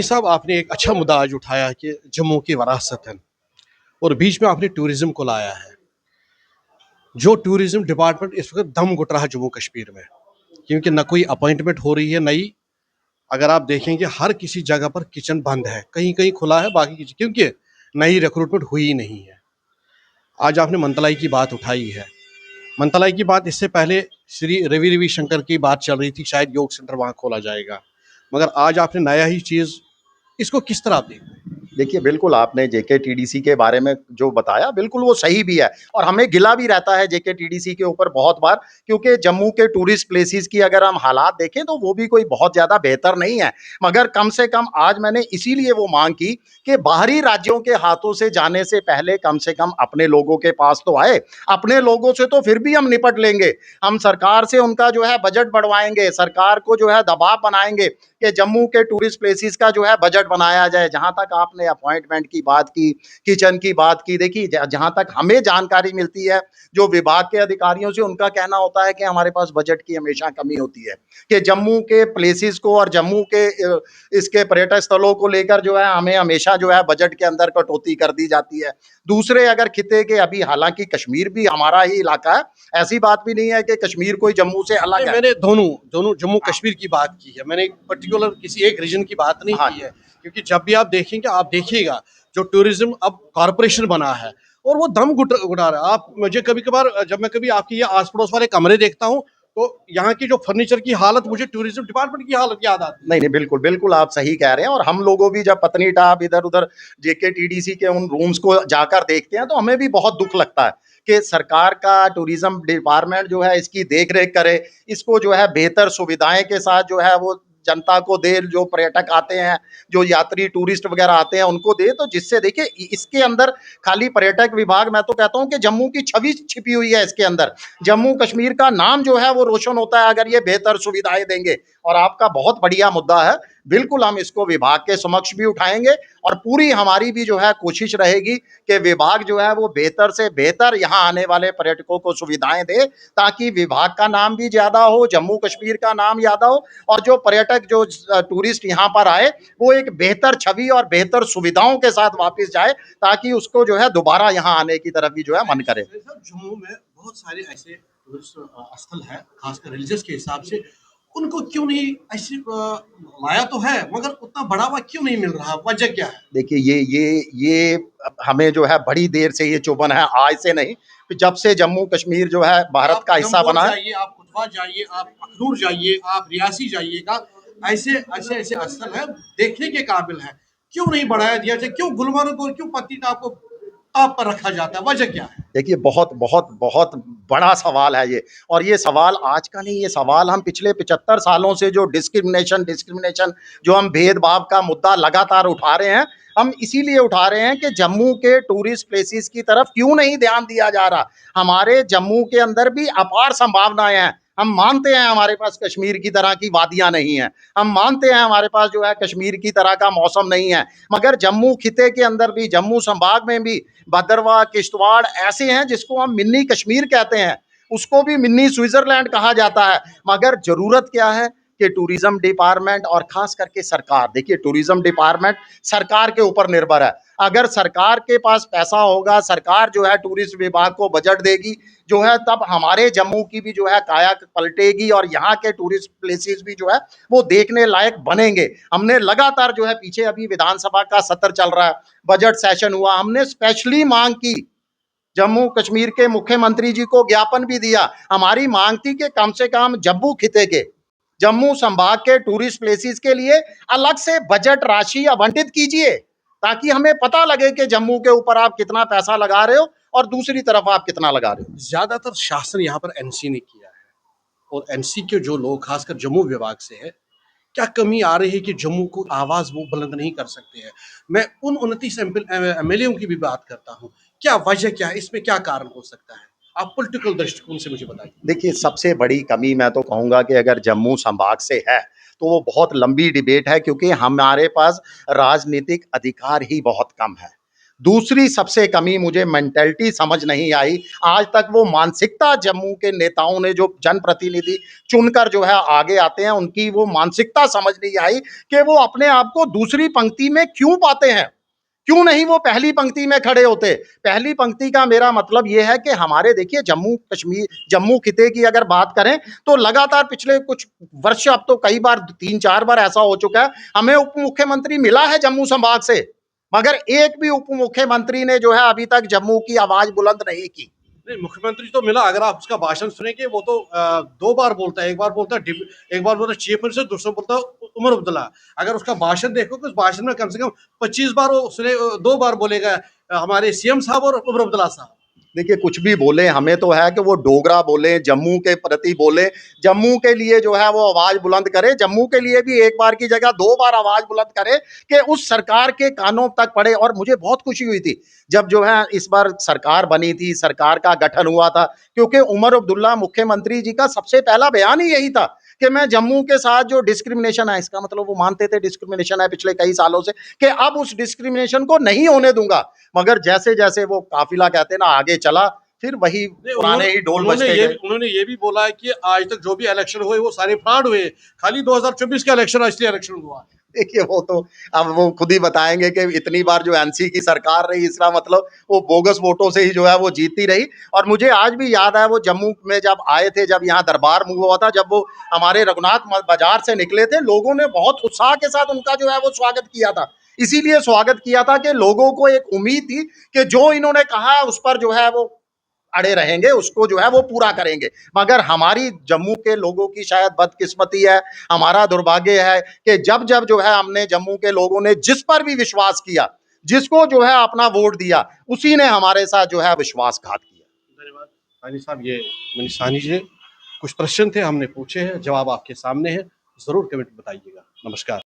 साहब आपने एक अच्छा मुद्दा आज उठाया कि जम्मू की वरासत है और बीच में आपने टूरिज्म को लाया है। जो टूरिज्म डिपार्टमेंट इस वक्त दम घुट रहा है जम्मू कश्मीर में, क्योंकि न कोई अपॉइंटमेंट हो रही है नई। अगर आप देखेंगे हर किसी जगह पर किचन बंद है, कहीं कहीं खुला है, बाकी किचन क्योंकि नई रिक्रूटमेंट हुई ही नहीं है। आज आपने मंतलाई की बात उठाई है। मंतलाई की बात इससे पहले श्री रवि रविशंकर की बात चल रही थी, शायद योग सेंटर वहाँ खोला जाएगा, मगर आज आपने नया ही चीज़, इसको किस तरह आप देखते हैं? देखिए, बिल्कुल आपने जेकेटीडीसी के बारे में जो बताया, बिल्कुल वो सही भी है और हमें गिला भी रहता है जेकेटीडीसी के ऊपर बहुत बार, क्योंकि जम्मू के टूरिस्ट प्लेसेस की अगर हम हालात देखें तो वो भी कोई बहुत ज़्यादा बेहतर नहीं है। मगर कम से कम आज मैंने इसीलिए वो मांग की कि बाहरी राज्यों के हाथों से जाने से पहले कम से कम अपने लोगों के पास तो आए। अपने लोगों से तो फिर भी हम निपट लेंगे, हम सरकार से उनका जो है बजट बढ़वाएंगे, सरकार को जो है दबाव बनाएंगे कि जम्मू के टूरिस्ट प्लेसेस का जो है बजट बनाया जाए। जहां तक आपने अपॉइंटमेंट की बात की, किचन की बात की, देखिए जहां तक हमें जानकारी मिलती है, जो विभाग के अधिकारियों से, उनका कहना होता है कि हमारे पास बजट की हमेशा कमी होती है, कि जम्मू के प्लेसेस को और जम्मू के इसके पर्यटक स्थलों को लेकर जो है हमें हमेशा जो है बजट के अंदर कटौती कर दी जाती है। दूसरे अगर खिते के, अभी हालांकि कश्मीर भी हमारा ही इलाका है, ऐसी बात भी नहीं है कि कश्मीर कोई जम्मू से अलग है। मैंने दोनों दोनों जम्मू हाँ, कश्मीर की बात की है, मैंने एक पर्टिकुलर किसी एक रीजन की बात नहीं हाँ की जी। है। क्योंकि जब भी आप देखेंगे, आप देखिएगा जो टूरिज्म अब कॉरपोरेशन बना है और वो दम घुटा रहा है। आप मुझे कभी कभार, जब मैं कभी आपके ये आस पड़ोस वाले कमरे देखता हूँ, तो यहाँ की जो फर्नीचर की हालत, मुझे टूरिज्म डिपार्टमेंट की हालत याद आती नहीं, नहीं, बिल्कुल, बिल्कुल आप सही कह रहे हैं और हम लोगों भी जब पत्नी टाप इधर-उधर जेकेटीडीसी के उन रूम्स को जाकर देखते हैं, तो हमें भी बहुत दुःख लगता है कि सरकार का टूरिज़्म डिपार्टमेंट जो है इसकी देख-रेख करे, इसको जो है बेहतर सुविधाएँ के साथ जो है वो जनता को दे, जो पर्यटक आते हैं, जो यात्री टूरिस्ट वगैरह आते हैं उनको दे, तो जिससे देखिए इसके अंदर खाली पर्यटक विभाग, मैं तो कहता हूँ कि जम्मू की छवि छिपी हुई है इसके अंदर। जम्मू कश्मीर का नाम जो है वो रोशन होता है अगर ये बेहतर सुविधाएँ देंगे। और आपका बहुत बढ़िया मुद्दा है, बिल्कुल हम इसको विभाग के समक्ष भी उठाएंगे और पूरी हमारी भी जो है कोशिश रहेगी कि विभाग जो है वो बेहतर से बेहतर यहाँ आने वाले पर्यटकों को सुविधाएं दे, ताकि विभाग का नाम भी ज्यादा हो, जम्मू कश्मीर का नाम ज्यादा हो और जो पर्यटक, जो टूरिस्ट यहाँ पर आए, वो एक बेहतर छवि और बेहतर सुविधाओं के साथ वापस जाए, ताकि उसको जो है दोबारा यहाँ आने की तरफ भी जो है मन करे। है। जम्मू में बहुत सारे ऐसे टूरिस्ट स्थल है, खासकर रिलीजियस के हिसाब से, उनको क्यों नहीं ऐसे लाया तो है, मगर उतना बढ़ावा क्यों नहीं मिल रहा? वजह क्या है? देखिए, ये हमें जो है बड़ी देर से ये चुभन है, आज से नहीं, जब से जम्मू कश्मीर जो है भारत आप का हिस्सा उधमपुर बना है। जाइए, आप कुथवा जाइए, आप अखनूर जाइए, आप रियासी जाइएगा, ऐसे ऐसे ऐसे स्थल है देखने के काबिल है। क्यों नहीं बढ़ाया दिया जाए? क्यों गुलमर्ग और क्यों पत्नीटॉप को टॉप पर रखा जाता है? वजह क्या है? देखिए, बहुत बहुत बहुत बड़ा सवाल है ये, और ये सवाल आज का नहीं, ये सवाल हम पिछले 75 सालों से जो डिस्क्रिमिनेशन डिस्क्रिमिनेशन जो हम भेदभाव का मुद्दा लगातार उठा रहे हैं, हम इसीलिए उठा रहे हैं कि जम्मू के टूरिस्ट प्लेसेस की तरफ क्यों नहीं ध्यान दिया जा रहा। हमारे जम्मू के अंदर भी अपार संभावनाएं हैं। हम मानते हैं हमारे पास कश्मीर की तरह की वादियां नहीं है, हम मानते हैं हमारे पास जो है कश्मीर की तरह का मौसम नहीं है, मगर जम्मू खिते के अंदर भी, जम्मू संभाग में भी भद्रवाह, किश्तवाड़ ऐसे हैं जिसको हम मिनी कश्मीर कहते हैं, उसको भी मिनी स्विट्जरलैंड कहा जाता है। मगर जरूरत क्या है कि टूरिज्म डिपार्टमेंट और खास करके सरकार, देखिए टूरिज्म डिपार्टमेंट सरकार के ऊपर निर्भर है। अगर सरकार के पास पैसा होगा, सरकार जो है टूरिस्ट विभाग को बजट देगी जो है, तब हमारे जम्मू की भी जो है काया पलटेगी और यहाँ के टूरिस्ट प्लेसेस भी जो है वो देखने लायक बनेंगे। हमने लगातार जो है, पीछे अभी विधानसभा का सत्र चल रहा है, बजट सेशन हुआ, हमने स्पेशली मांग की, जम्मू कश्मीर के मुख्यमंत्री जी को ज्ञापन भी दिया। हमारी मांग थी कि कम से कम जम्मू खिते के, जम्मू संभाग के टूरिस्ट प्लेसेस के लिए अलग से बजट राशि आवंटित कीजिए, ताकि हमें पता लगे कि जम्मू के ऊपर आप कितना पैसा लगा रहे हो और दूसरी तरफ आप कितना लगा रहे हो। ज्यादातर शासन यहाँ पर एनसी ने किया है, और एनसी के जो लोग खासकर जम्मू विभाग से है, क्या कमी आ रही है कि जम्मू को आवाज वो बुलंद नहीं कर सकते हैं? मैं उन 29 एमएलए की भी बात करता हूँ। क्या वजह क्या है, इसमें क्या कारण हो सकता है? आप पॉलिटिकल दृष्टिकोण से मुझे बताइए। देखिए, सबसे बड़ी कमी मैं तो कहूँगा कि अगर जम्मू संभाग से है, तो वो बहुत लंबी डिबेट है, क्योंकि हमारे पास राजनीतिक अधिकार ही बहुत कम है। दूसरी सबसे कमी मुझे मेंटालिटी समझ नहीं आई। आज तक वो मानसिकता जम्मू के नेताओं ने जो जनप्रतिनिधि चुनकर जो है आगे आते हैं, उनकी वो मानसिकता समझ नहीं आई कि वो अपने आप को दूसरी पंक्ति में क्यों पाते हैं? क्यों नहीं वो पहली पंक्ति में खड़े होते? पहली पंक्ति का मेरा मतलब ये है कि हमारे देखिए जम्मू खिते की अगर बात करें तो लगातार पिछले कुछ वर्ष, अब तो कई बार 3-4 बार ऐसा हो चुका है, हमें उप मुख्यमंत्री मिला है जम्मू संभाग से, मगर एक भी उप मुख्यमंत्री ने जो है अभी तक जम्मू की आवाज बुलंद नहीं की। नहीं, मुख्यमंत्री तो मिला। अगर आप उसका भाषण सुनेंगे वो तो दो बार बोलता है। एक बार बोलता है चीफ मिनिस्टर, दूसरा बोलता है उमर अब्दुल्ला। अगर उसका भाषण देखो तो उस भाषण में कम से कम 25 बार वो सुने, 2 बार बोलेगा हमारे सीएम साहब और उमर अब्दुल्ला साहब। देखिए कुछ भी बोले, हमें तो है कि वो डोगरा बोले, जम्मू के प्रति बोले, जम्मू के लिए जो है वो आवाज बुलंद करे, जम्मू के लिए भी एक बार की जगह 2 बार आवाज बुलंद करे कि उस सरकार के कानों तक पड़े। और मुझे बहुत खुशी हुई थी जब जो है इस बार सरकार बनी थी, सरकार का गठन हुआ था, क्योंकि उमर अब्दुल्ला मुख्यमंत्री जी का सबसे पहला बयान ही यही था कि मैं जम्मू के साथ जो डिस्क्रिमिनेशन है, इसका मतलब वो मानते थे डिस्क्रिमिनेशन है पिछले कई सालों से, कि अब उस डिस्क्रिमिनेशन को नहीं होने दूंगा। मगर जैसे जैसे वो काफिला कहते हैं ना आगे चला, फिर वही पुराने ही ढोल बजते गए। उन्होंने ये भी बोला है कि आज तक जो भी इलेक्शन हुए वो सारे फ्रॉड हुए, खाली 2024 का इलेक्शन असली इलेक्शन हुआ। देखिए वो तो अब वो खुद ही बताएंगे कि इतनी बार जो एनसी की सरकार रही, इसका मतलब वो बोगस वोटों से ही जो है वो जीतती रही। और मुझे आज भी याद है वो जम्मू में जब आए थे, जब यहाँ दरबार मूव हुआ था, जब वो हमारे रघुनाथ बाजार से निकले थे, लोगों ने बहुत उत्साह के साथ उनका जो है वो स्वागत किया था। इसीलिए स्वागत किया था कि लोगों को एक उम्मीद थी कि जो इन्होंने कहा उस पर जो है वो अड़े रहेंगे, उसको जो है वो पूरा करेंगे। मगर हमारी जम्मू के लोगों की शायद बदकिस्मती है, हमारा दुर्भाग्य है कि जब जब जो है हमने जम्मू के लोगों ने जिस पर भी विश्वास किया, जिसको जो है अपना वोट दिया, उसी ने हमारे साथ जो है विश्वासघात किया। धन्यवाद सानी साहब। ये मनीष सानी जी, कुछ प्रश्न थे हमने पूछे हैं, जवाब आपके सामने है, जरूर कमेंट बताइएगा। नमस्कार।